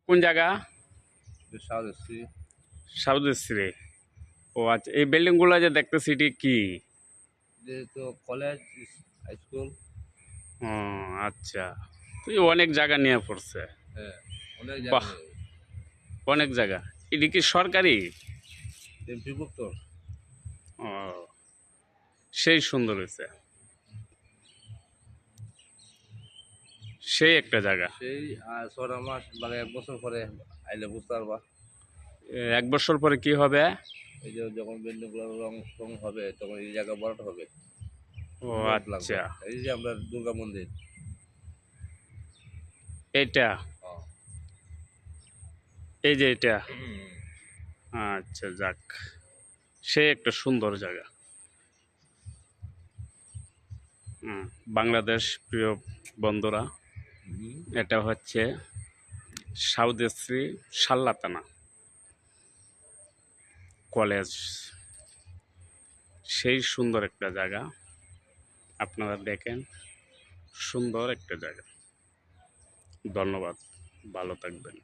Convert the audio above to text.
কোন জায়গা? সাউথশ্রী। সাউথশ্রী। ও আচ্ছা, এই বিল্ডিংগুলো যে দেখতেছি এটি কি? তো কলেজ, হাই স্কুল। ও আচ্ছা, তুই অনেক জায়গা নিয়ে পড়ছে। হ্যাঁ, অনেক বাহ, জায়গা। অনেক জায়গা। এটি কি সরকারি? বিভক্ত। ও, সেই সুন্দর হয়েছে, সেই একটা জায়গা। সেই 6 মাস বা 1 বছর পরে আইলে বুঝতে পারবা। এক বছর পরে কি হবে? এই যে যখন বিল্ডিং গুলো রং টং হবে তখন এই জায়গা বড় হবে। ও রোড লাগবে। আচ্ছা, এই যে আমরা দুর্গা মন্দির। এটা, হ্যাঁ। এই যে এটা। আচ্ছা যাক, সে একটা সুন্দর জায়গা। বাংলাদেশ প্রিয় বন্ধুরা, এটা হচ্ছে সাউথশ্রী শাল্লাতানা কলেজ। সেই সুন্দর একটা জায়গা, আপনারা দেখেন, সুন্দর একটা জায়গা। ধন্যবাদ, ভালো থাকবেন।